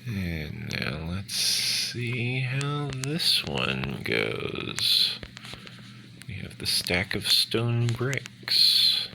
And now let's see how this one goes. We have the stack of stone bricks.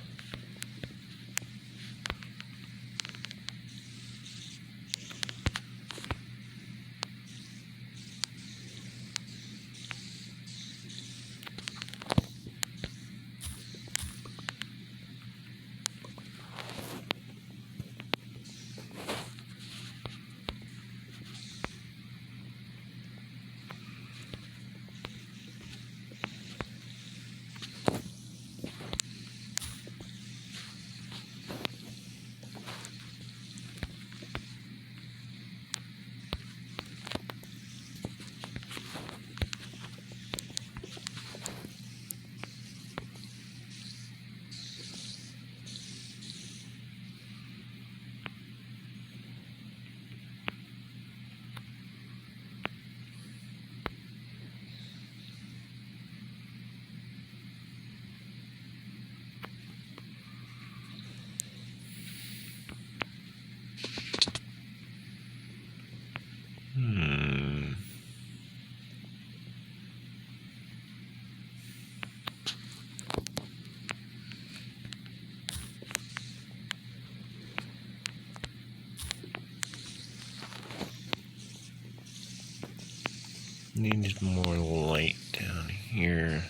Needs more light down here.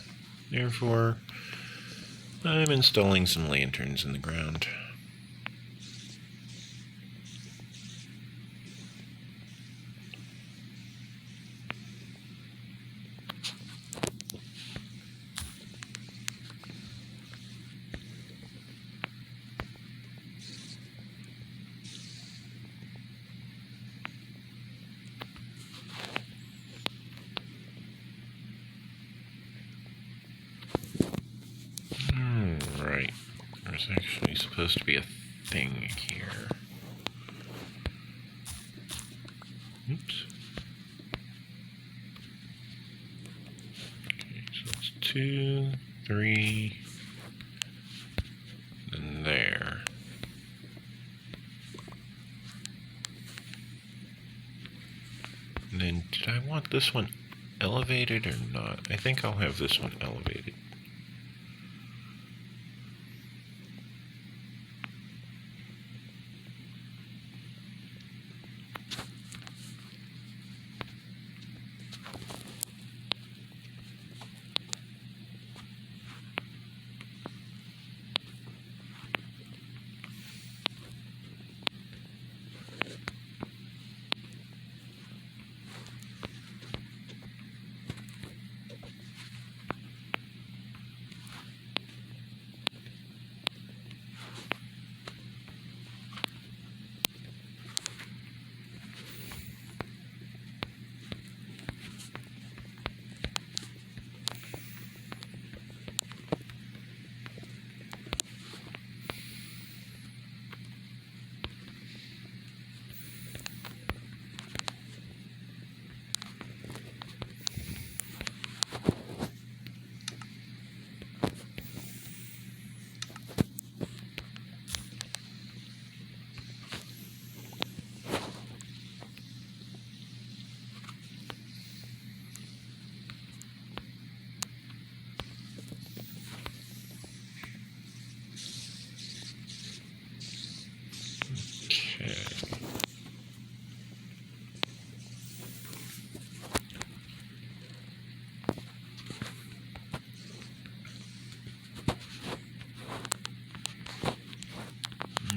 Therefore, I'm installing some lanterns in the ground. Right. There's actually supposed to be a thing here. Oops. Okay, so it's 2, 3, and there. And then, did I want this one elevated or not? I think I'll have this one elevated.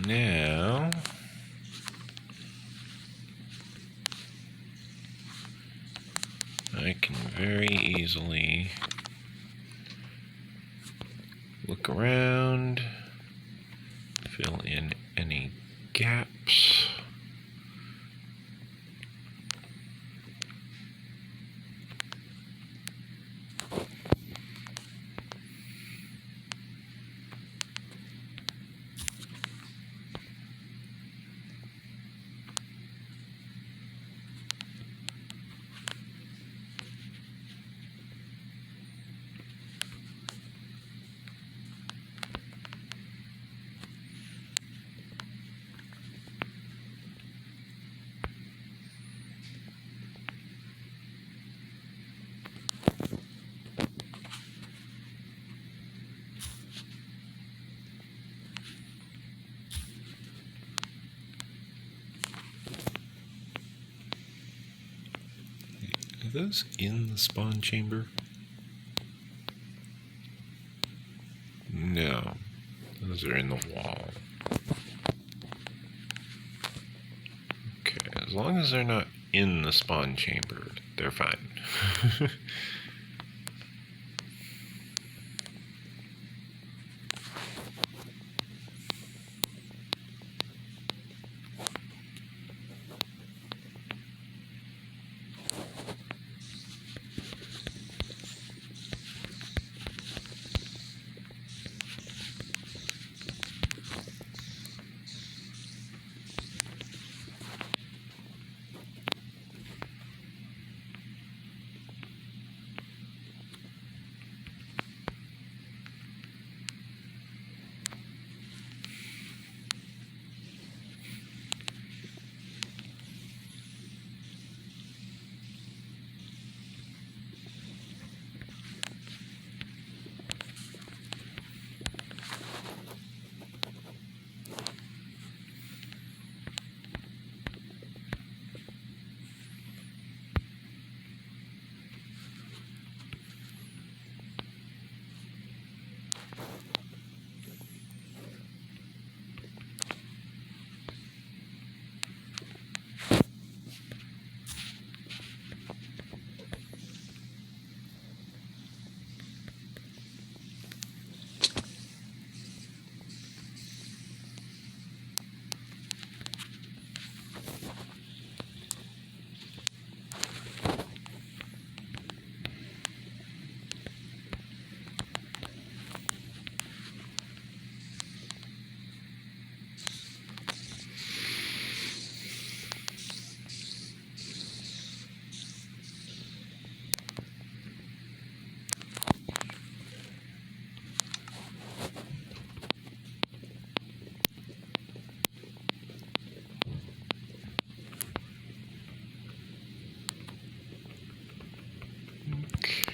Now, I can very easily look around, fill in any gaps. Are those in the spawn chamber? No. Those are in the wall. Okay, as long as they're not in the spawn chamber, they're fine.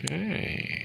Okay.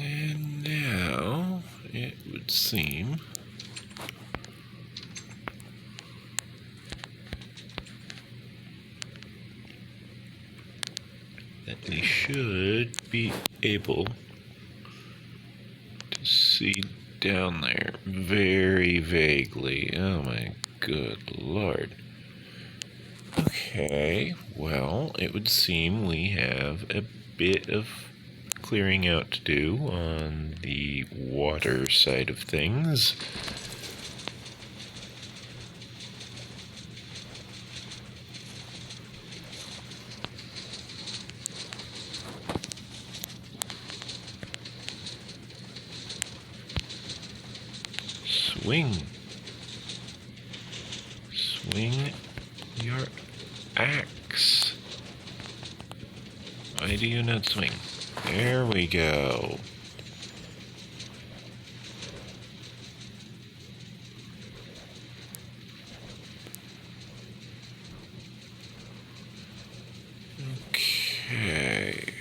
And now it would seem that we should be able to see down there very vaguely. Oh my good lord. Okay, well, it would seem we have a bit of clearing out to do on the water side of things. Swing. Swing your axe. Why do you not swing? There we go. Okay.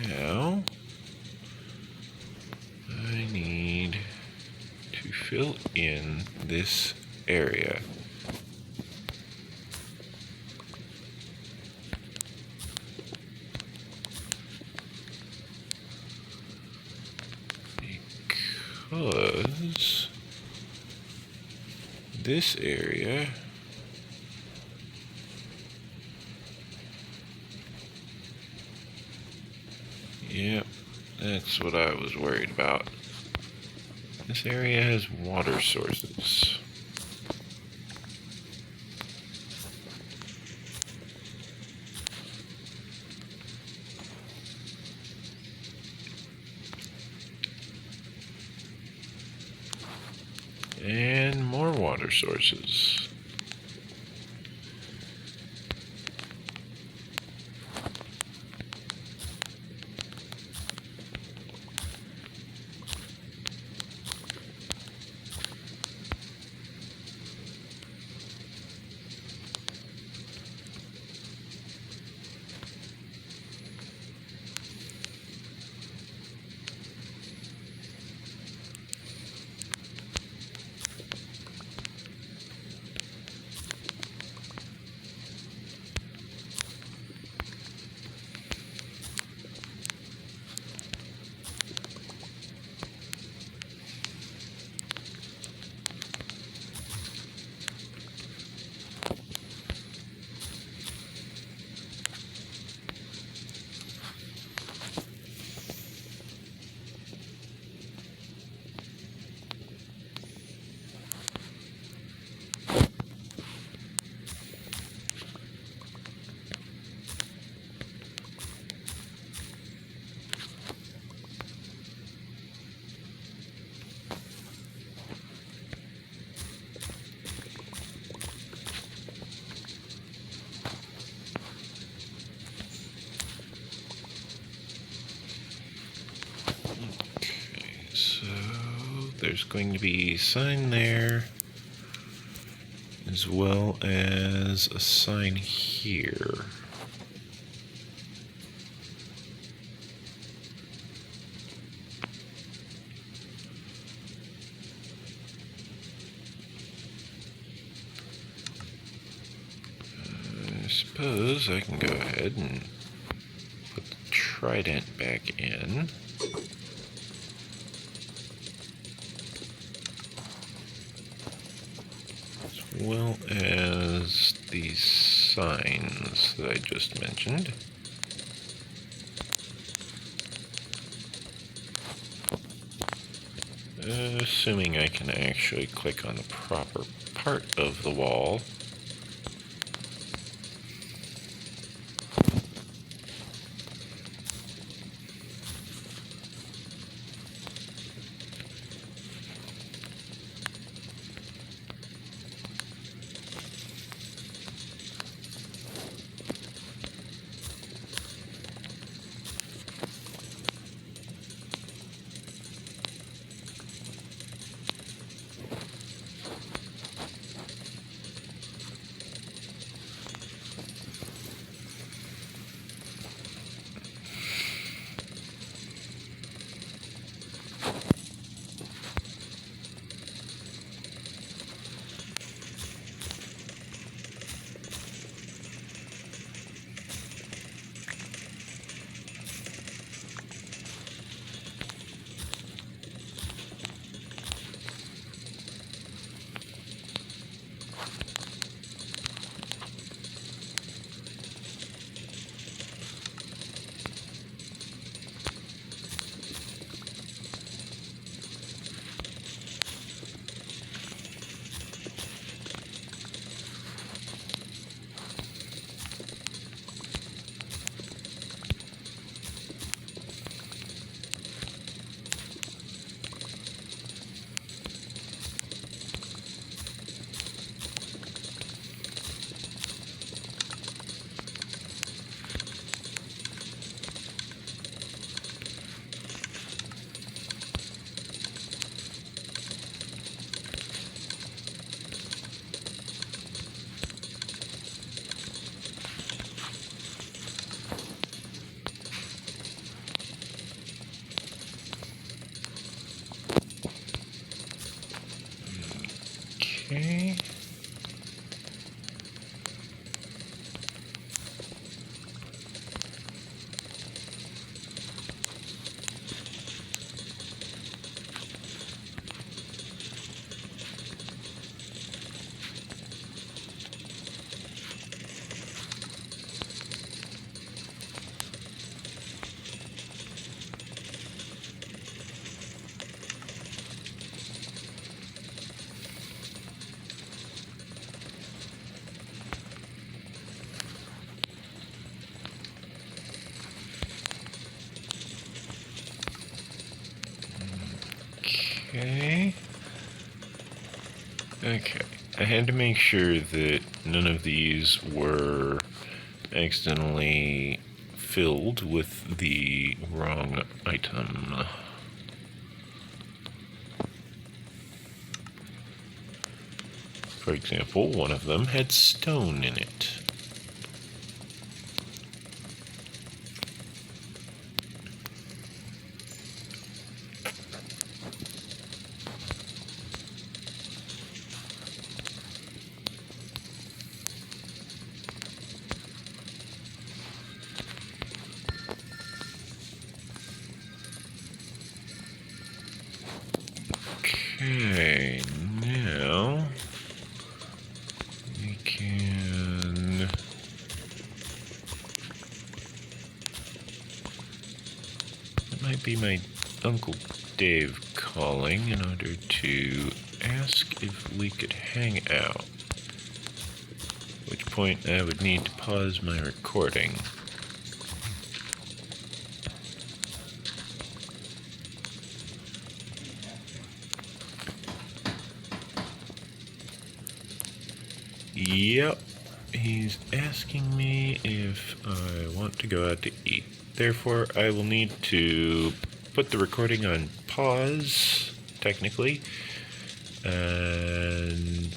Now, I need to fill in this area. Because this area yep, that's what I was worried about. This area has water sources. And more water sources. So there's going to be a sign there, as well as a sign here. I suppose I can go ahead and put the trident back in. As well as these signs that I just mentioned. Assuming I can actually click on the proper part of the wall. Okay. Okay. Okay. I had to make sure that none of these were accidentally filled with the wrong item. For example, one of them had stone in it. Okay, now we can it might be my Uncle Dave calling in order to ask if we could hang out. At which point I would need to pause my recording. Yep, he's asking me if I want to go out to eat. Therefore, I will need to put the recording on pause, technically, and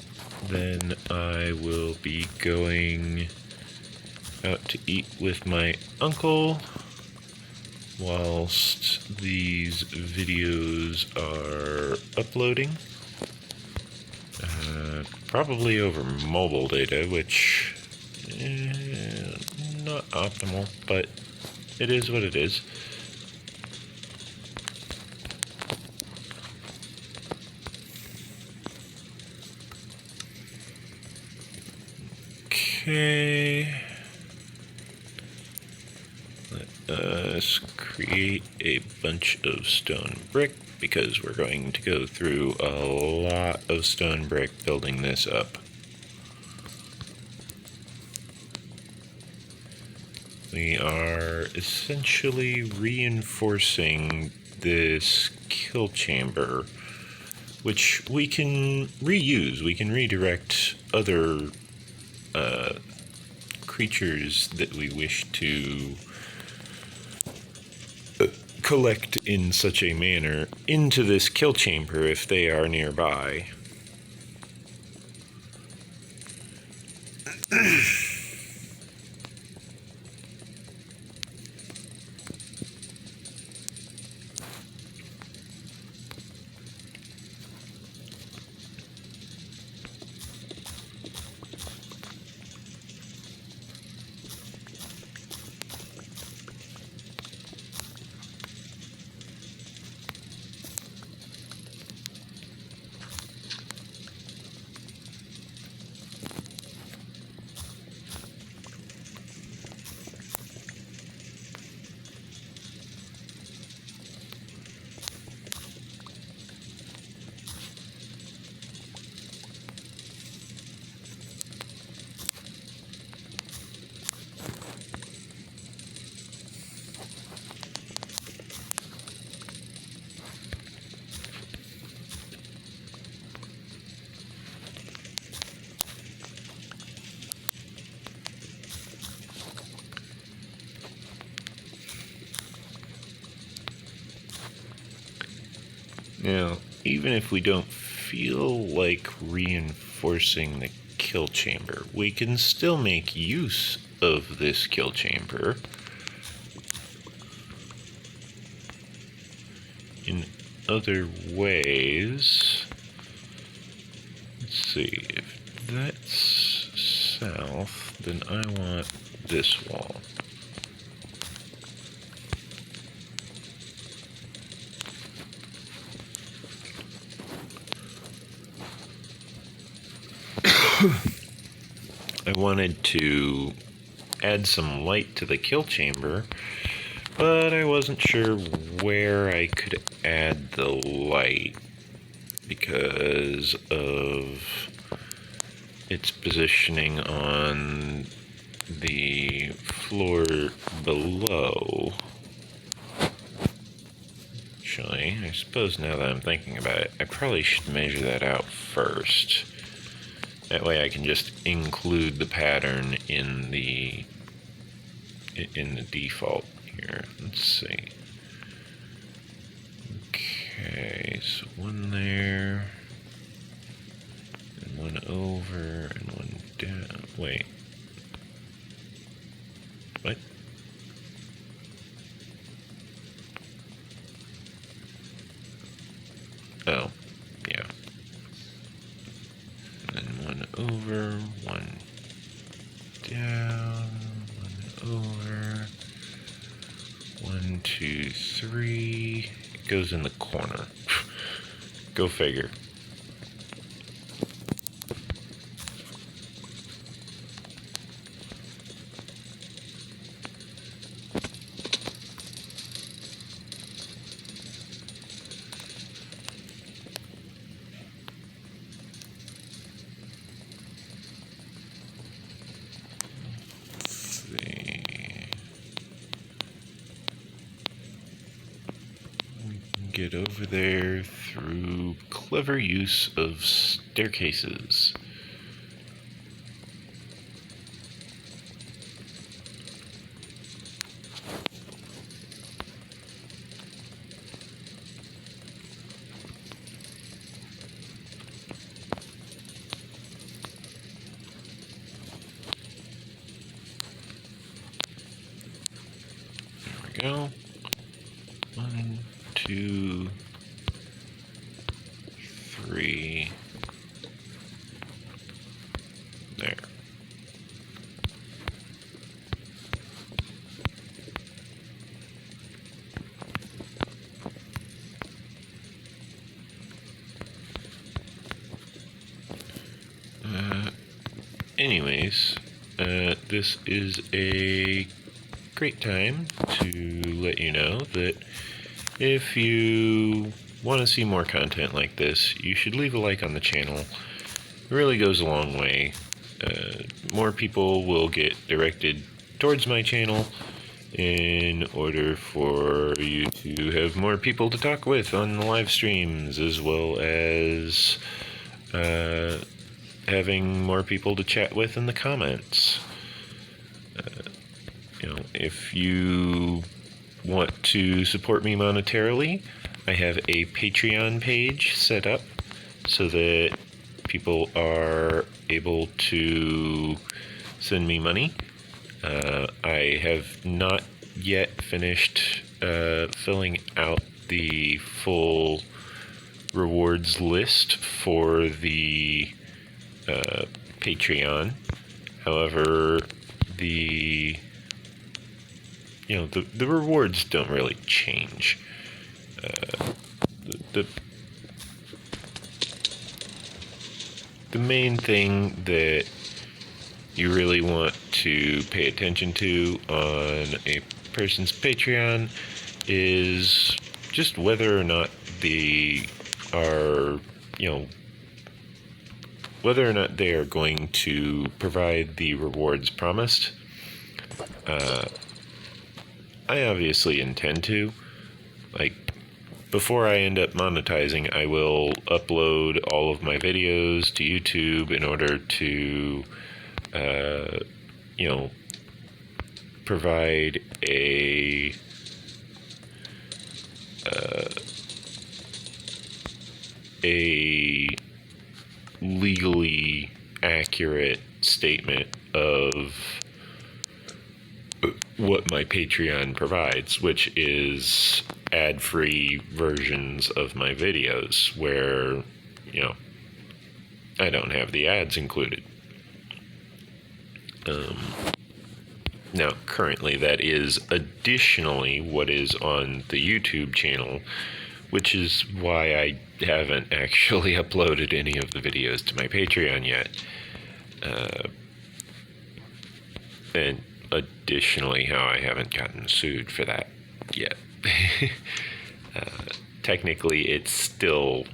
then I will be going out to eat with my uncle whilst these videos are uploading. Probably over mobile data, which not optimal, but it is what it is. Okay. Let us create a bunch of stone brick, because we're going to go through a lot of stone brick building this up. We are essentially reinforcing this kill chamber, which we can reuse. We can redirect other creatures that we wish to collect in such a manner into this kill chamber if they are nearby. Now, even if we don't feel like reinforcing the kill chamber, we can still make use of this kill chamber in other ways. Let's Let's see, if that's south, then I want this wall. I wanted to add some light to the kill chamber, but I wasn't sure where I could add the light because of its positioning on the floor below. Actually, I suppose now that I'm thinking about it, I probably should measure that out first. That way I can just include the pattern in the default here. Let's see. Okay, so one there, and one over, and one down. Wait. What? Oh, yeah. And then one over, one down, one over, 1, 2, 3. It goes in the corner. Go figure. Get over there through clever use of staircases. There we go. 1, 2, 3. There. Anyways, this is a great time to let you know that if you want to see more content like this, you should leave a like on the channel. It really goes a long way. More people will get directed towards my channel in order for you to have more people to talk with on the live streams, as well as having more people to chat with in the comments. If you want to support me monetarily, I have a Patreon page set up so that people are able to send me money. I have not yet finished filling out the full rewards list for the Patreon. However, the rewards don't really change. The main thing that you really want to pay attention to on a person's Patreon is just whether or not they are, whether or not they are going to provide the rewards promised. I obviously intend to. Before I end up monetizing, I will upload all of my videos to YouTube in order to, provide a legally accurate statement of what my Patreon provides, which is ad-free versions of my videos where, I don't have the ads included. Now, currently, that is additionally what is on the YouTube channel, which is why I haven't actually uploaded any of the videos to my Patreon yet. And additionally, how I haven't gotten sued for that yet. Technically, it's still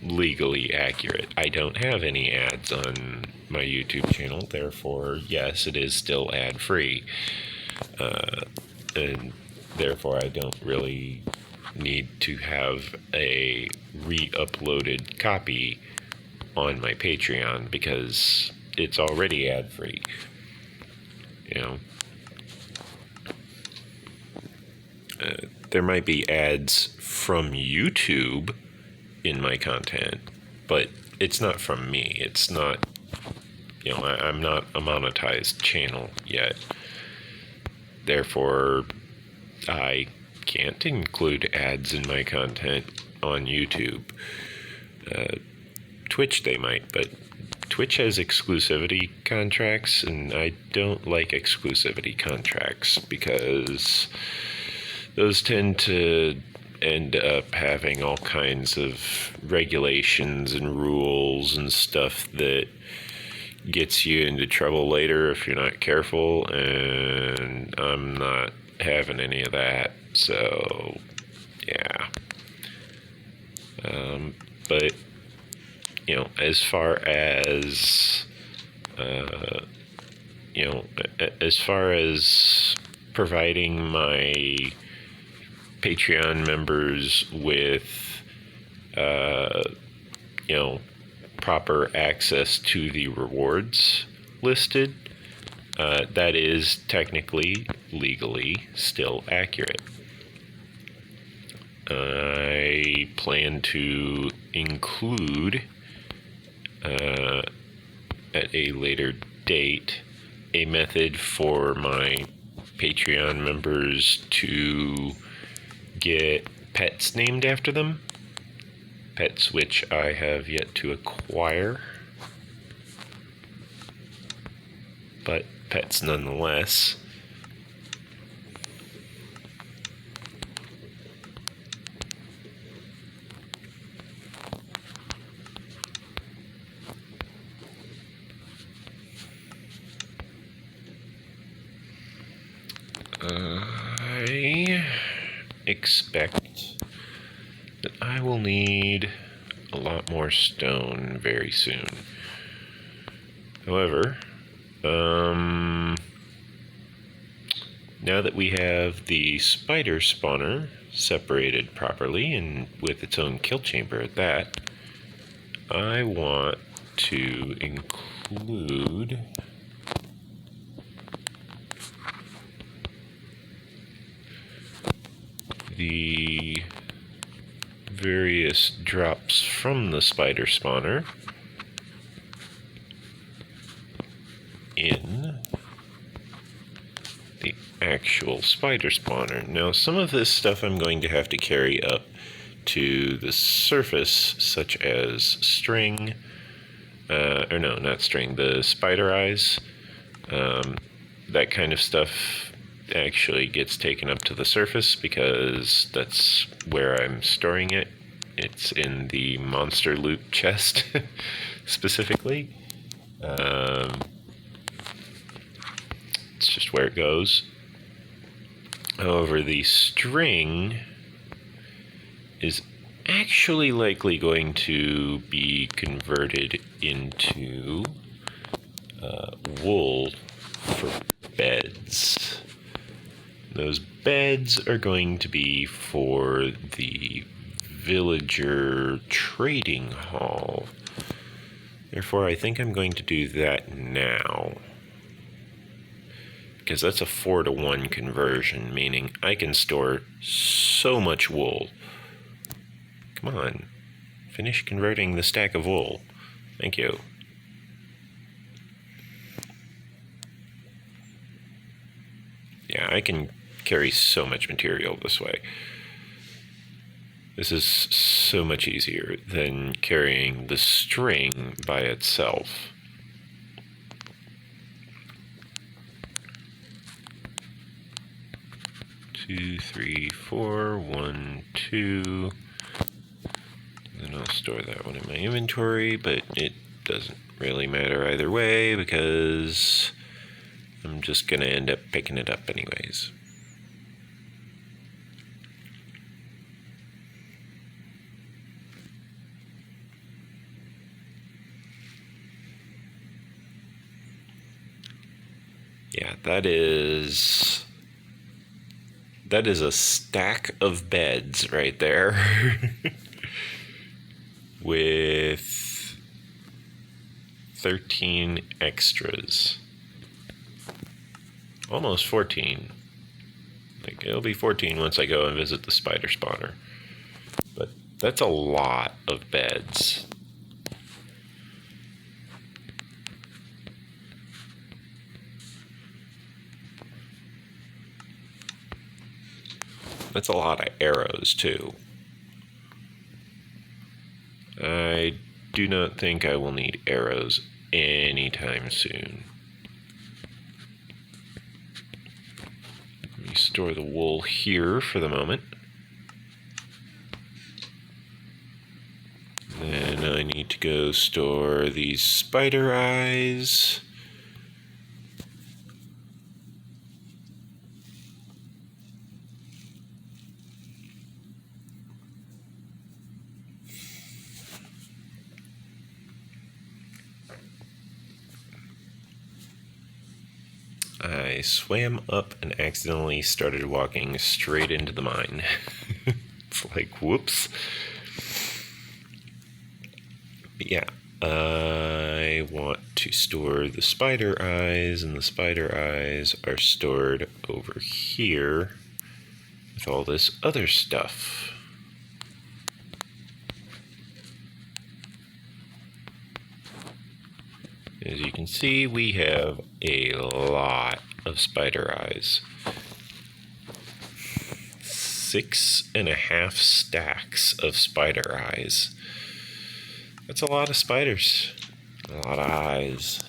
legally accurate. I don't have any ads on my YouTube channel, therefore, yes, it is still ad-free. And therefore, I don't really need to have a re-uploaded copy on my Patreon because it's already ad-free. You know, there might be ads from YouTube in my content, but it's not from me. It's not, you know, I'm not a monetized channel yet. Therefore, I can't include ads in my content on YouTube. Twitch they might, but Twitch has exclusivity contracts, and I don't like exclusivity contracts because those tend to end up having all kinds of regulations and rules and stuff that gets you into trouble later if you're not careful, and I'm not having any of that, so yeah. But you know, as far as you know, as far as providing my Patreon members with you know, proper access to the rewards listed, that is technically, legally, still accurate. I plan to include at a later date a method for my Patreon members to get pets named after them. Pets which I have yet to acquire, but pets nonetheless. I expect that I will need a lot more stone very soon. However, now that we have the spider spawner separated properly and with its own kill chamber at that, I want to include the various drops from the spider spawner in the actual spider spawner. Now, some of this stuff I'm going to have to carry up to the surface, such as string, or no, not string, the spider eyes. That kind of stuff actually gets taken up to the surface because that's where I'm storing it. It's in the monster loot chest specifically. It's just where it goes. However, the string is actually likely going to be converted into wool for beds. Those beds are going to be for the villager trading hall. Therefore, I think I'm going to do that now, because that's a 4-to-1 conversion, meaning I can store so much wool. Come on, finish converting the stack of wool. Thank you. Yeah, I can carry so much material this way. This is so much easier than carrying the string by itself. Two, three, four, 1, 2. Then I'll store that one in my inventory, but it doesn't really matter either way because I'm just going to end up picking it up anyways. Yeah, that is a stack of beds right there with 13 extras. Almost 14. Like, it'll be 14 once I go and visit the spider spawner. But that's a lot of beds. That's a lot of arrows, too. I do not think I will need arrows anytime soon. Let me store the wool here for the moment. Then I need to go store these spider eyes. I swam up and accidentally started walking straight into the mine. It's like, whoops. But yeah, I want to store the spider eyes, and the spider eyes are stored over here with all this other stuff. As you can see, we have a lot of spider eyes. 6.5 stacks of spider eyes. That's a lot of spiders. A lot of eyes.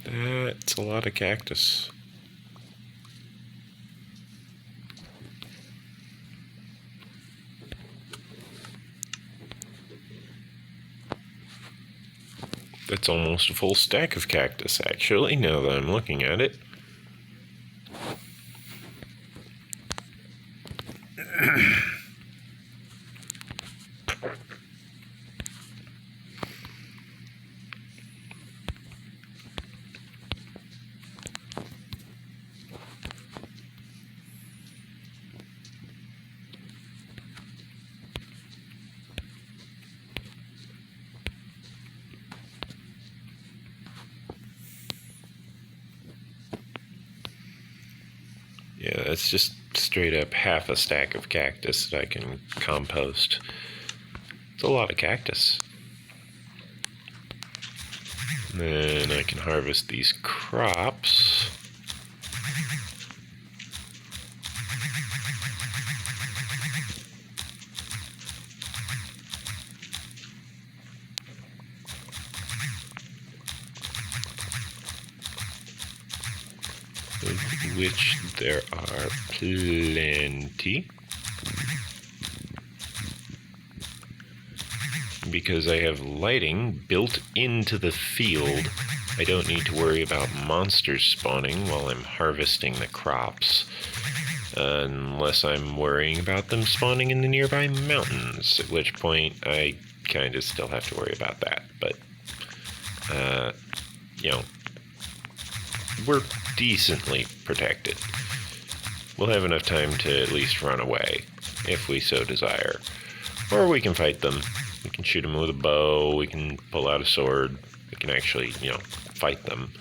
That's a lot of cactus. That's almost a full stack of cactus, actually, now that I'm looking at it. Yeah, that's just straight up half a stack of cactus that I can compost. It's a lot of cactus. Then I can harvest these crops. Of which there are plenty. Because I have lighting built into the field, I don't need to worry about monsters spawning while I'm harvesting the crops. Unless I'm worrying about them spawning in the nearby mountains, at which point I kind of still have to worry about that. But, you know, we're decently protected. We'll have enough time to at least run away, if we so desire. Or we can fight them. We can shoot them with a bow, we can pull out a sword, we can actually, you know, fight them.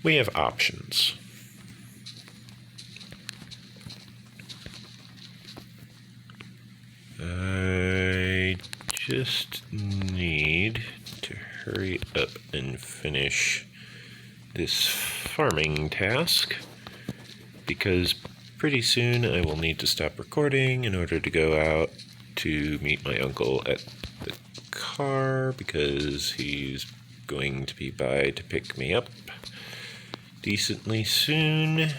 We have options. I just need to hurry up and finish this farming task, because pretty soon I will need to stop recording in order to go out to meet my uncle at the car, because he's going to be by to pick me up decently soon.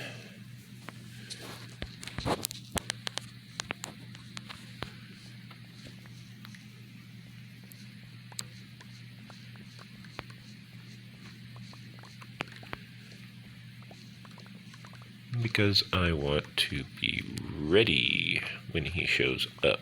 Because I want to be ready when he shows up.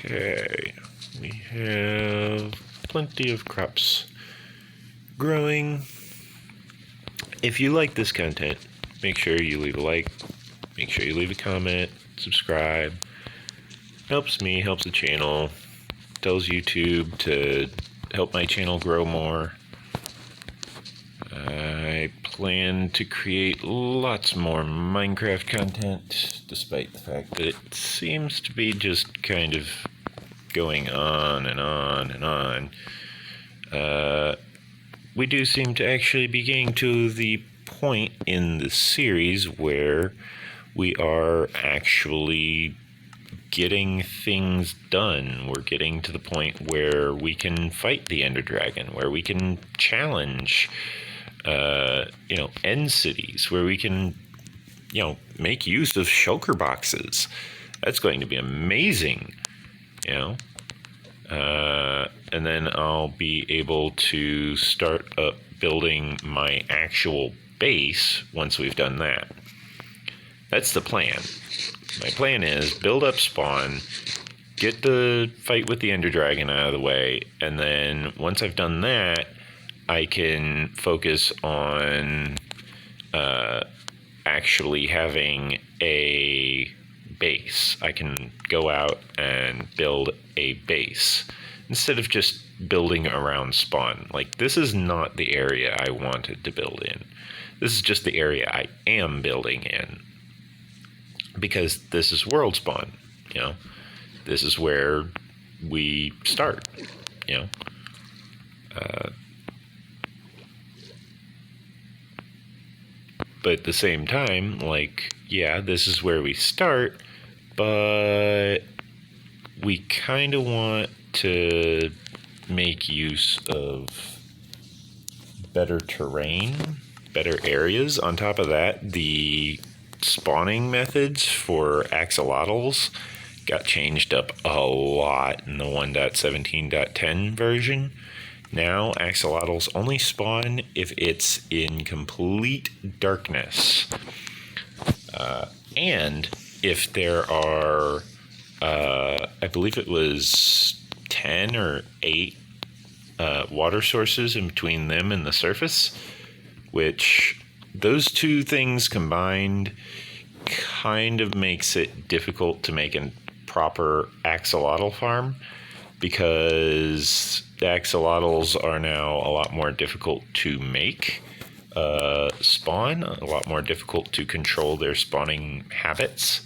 Okay, we have plenty of crops growing. If you like this content, make sure you leave a like, make sure you leave a comment, subscribe. Helps me, helps the channel, tells YouTube to help my channel grow more. I plan to create lots more Minecraft content, despite the fact that it seems to be just kind of going on and on and on. We do seem to actually be getting to the point in the series where we are actually getting things done. We're getting to the point where we can fight the Ender Dragon, where we can challenge end cities, where we can, make use of shulker boxes. That's going to be amazing, and then I'll be able to start up building my actual base once we've done that. That's the plan. My plan is build up spawn, get the fight with the Ender Dragon out of the way, and then once I've done that, I can focus on actually having a base. I can go out and build a base instead of just building around spawn. Like, this is not the area I wanted to build in. This is just the area I am building in, because this is world spawn. This is where we start. But at the same time, this is where we start, but we kind of want to make use of better terrain, better areas. On top of that, the spawning methods for axolotls got changed up a lot in the 1.17.10 version. Now, axolotls only spawn if it's in complete darkness. And if there are, I believe it was 10 or 8 water sources in between them and the surface, which those two things combined kind of makes it difficult to make a proper axolotl farm, because the axolotls are now a lot more difficult to make spawn, a lot more difficult to control their spawning habits,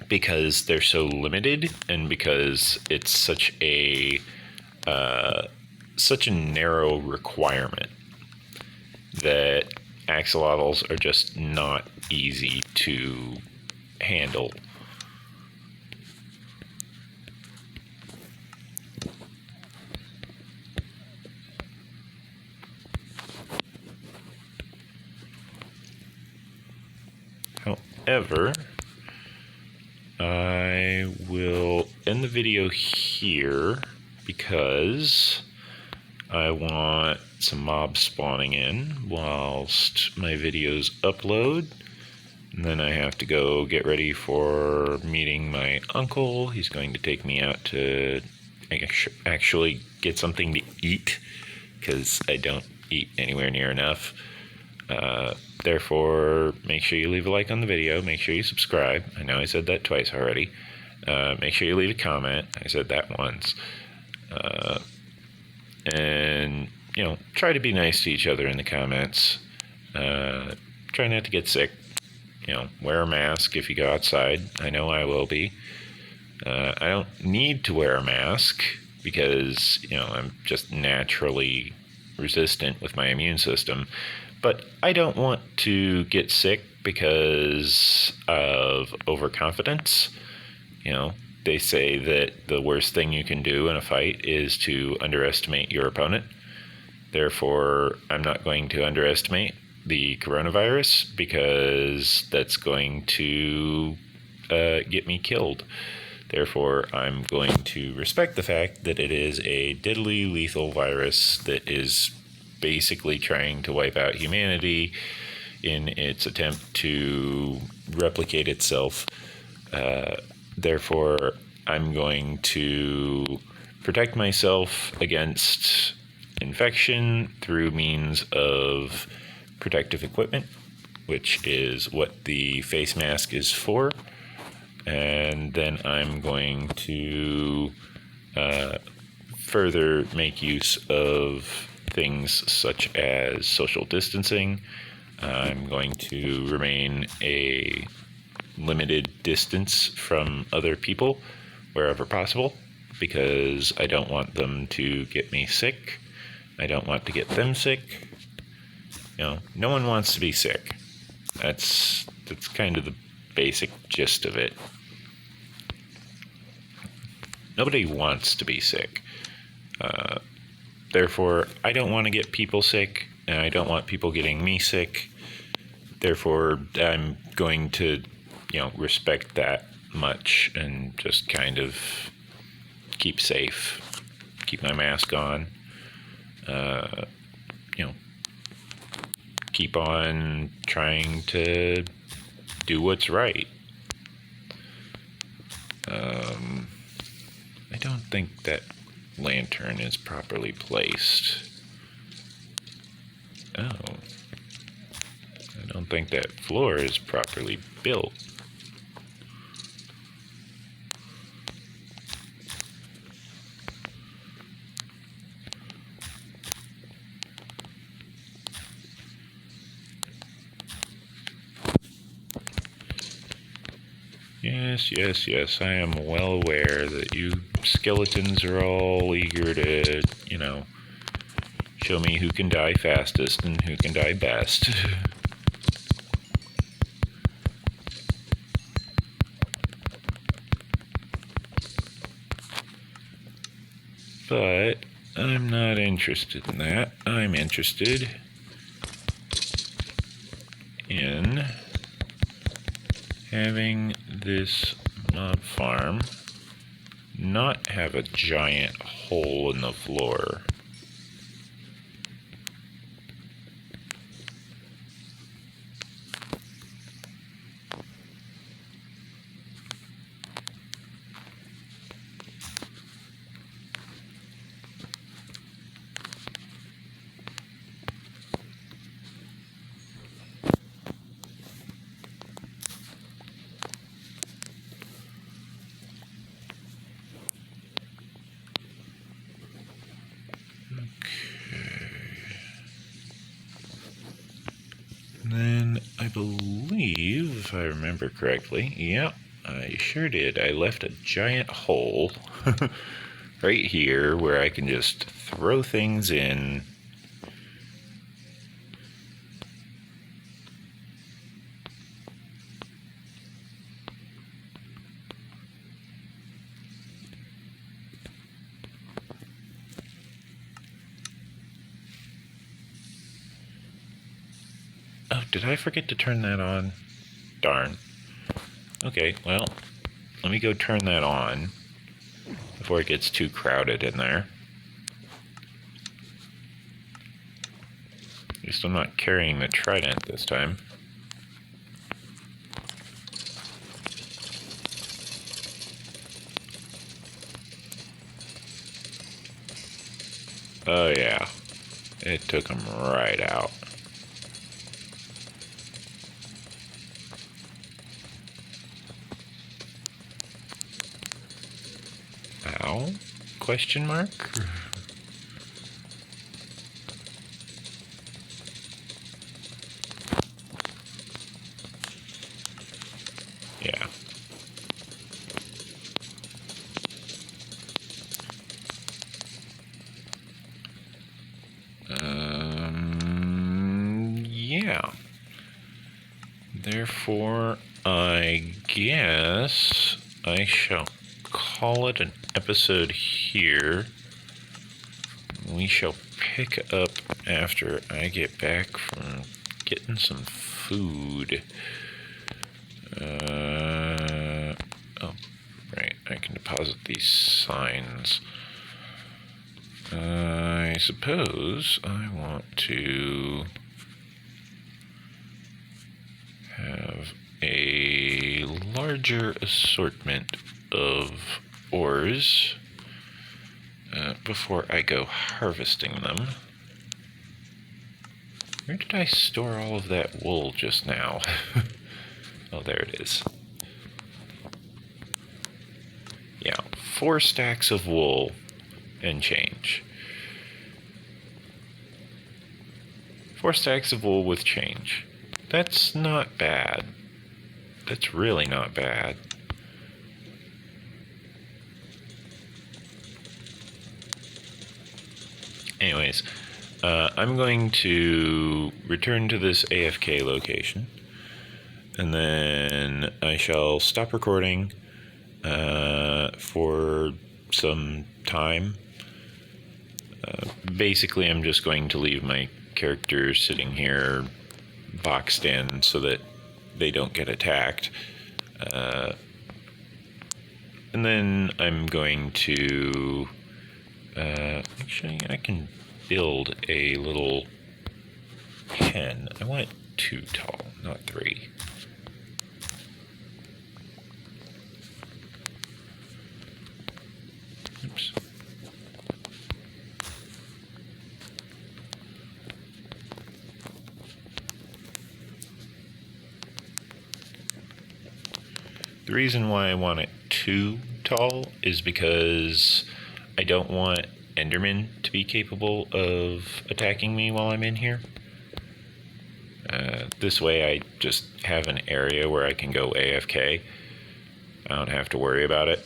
because they're so limited and because it's such a narrow requirement that axolotls are just not easy to handle. However, I will end the video here because I want some mobs spawning in whilst my videos upload. And then I have to go get ready for meeting my uncle. He's going to take me out to actually get something to eat, because I don't eat anywhere near enough. Therefore, make sure you leave a like on the video. Make sure you subscribe. I know I said that twice already. Make sure you leave a comment. I said that once. And, try to be nice to each other in the comments. Try not to get sick. Wear a mask if you go outside. I know I will be. I don't need to wear a mask because, I'm just naturally resistant with my immune system. But I don't want to get sick because of overconfidence. They say that the worst thing you can do in a fight is to underestimate your opponent. Therefore, I'm not going to underestimate the coronavirus, because that's going to get me killed. Therefore, I'm going to respect the fact that it is a deadly lethal virus that is basically trying to wipe out humanity in its attempt to replicate itself. Therefore, I'm going to protect myself against infection through means of protective equipment, which is what the face mask is for. And then I'm going to further make use of things such as social distancing. I'm going to remain a limited distance from other people wherever possible, because I don't want them to get me sick. I don't want to get them sick. No one wants to be sick. That's kind of the basic gist of it. Nobody wants to be sick. Therefore, I don't want to get people sick, and I don't want people getting me sick. Therefore, I'm going to, respect that much and just kind of keep safe, keep my mask on, keep on trying to do what's right. I don't think that lantern is properly placed. Oh. I don't think that floor is properly built. Yes, I am well aware that you skeletons are all eager to, show me who can die fastest and who can die best. But I'm not interested in that. I'm interested in having this mob farm not have a giant hole in the floor. Then I believe, if I remember correctly, yep, I sure did. I left a giant hole right here where I can just throw things in. Oh, did I forget to turn that on? Darn. Okay, well, let me go turn that on before it gets too crowded in there. At least I'm not carrying the trident this time. Oh yeah, it took him right out. Ow? Question mark? Yeah. Yeah. Therefore, I guess I shall call it an episode here. We shall pick up after I get back from getting some food. Oh, right, I can deposit these signs. I suppose I want to have a larger assortment of ores before I go harvesting them. Where did I store all of that wool just now? Oh, there it is. Yeah, 4 stacks of wool and change. 4 stacks of wool with change. That's not bad. That's really not bad. Anyways, I'm going to return to this AFK location, and then I shall stop recording for some time. Basically, I'm just going to leave my character sitting here boxed in so that they don't get attacked. And then I'm going to... actually, I can build a little pen. I want it 2 tall, not 3. Oops. The reason why I want it 2 tall is because I don't want Endermen to be capable of attacking me while I'm in here. This way I just have an area where I can go AFK. I don't have to worry about it.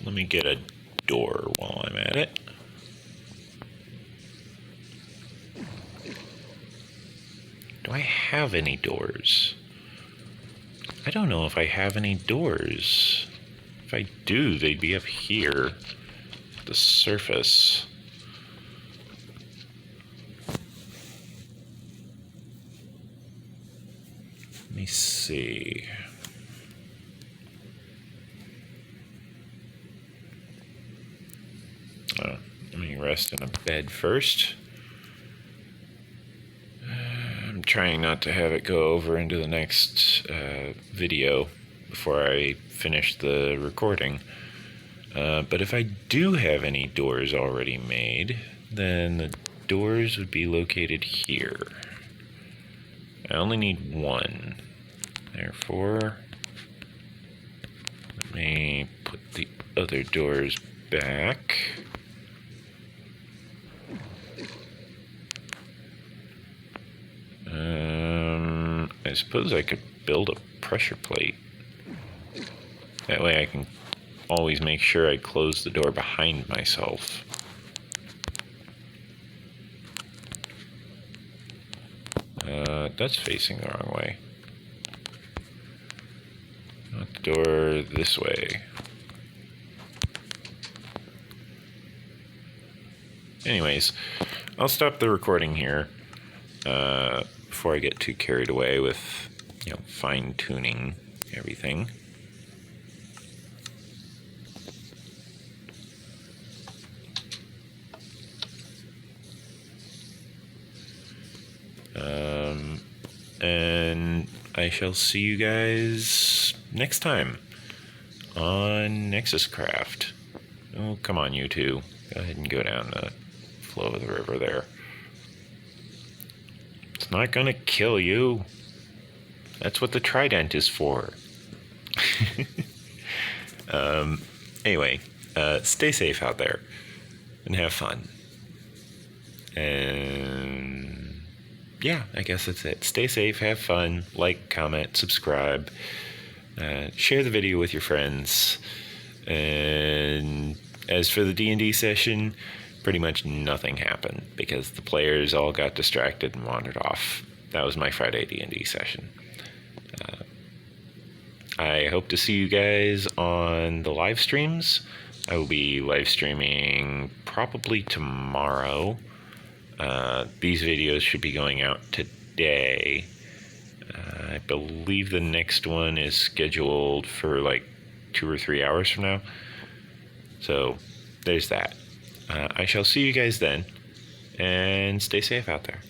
Let me get a door while I'm at it. Do I have any doors? I don't know if I have any doors. If I do, they'd be up here, the surface. Let me see. Let me rest in a bed first. I'm trying not to have it go over into the next video before I finish the recording. But if I do have any doors already made, then the doors would be located here. I only need one. Therefore, let me put the other doors back. I suppose I could build a pressure plate. That way I can always make sure I close the door behind myself. That's facing the wrong way. Not the door this way. Anyways, I'll stop the recording here before I get too carried away with, fine-tuning everything. And I shall see you guys next time on NexusCraft. Oh, come on, you two. Go ahead and go down the flow of the river there. It's not gonna kill you. That's what the trident is for. Anyway, stay safe out there and have fun. And yeah, I guess that's it. Stay safe, have fun, like, comment, subscribe, share the video with your friends. And as for the D&D session, pretty much nothing happened because the players all got distracted and wandered off. That was my Friday D&D session. I hope to see you guys on the live streams. I will be live streaming probably tomorrow. These videos should be going out today. I believe the next one is scheduled for like 2 or 3 hours from now. So there's that. I shall see you guys then, and stay safe out there.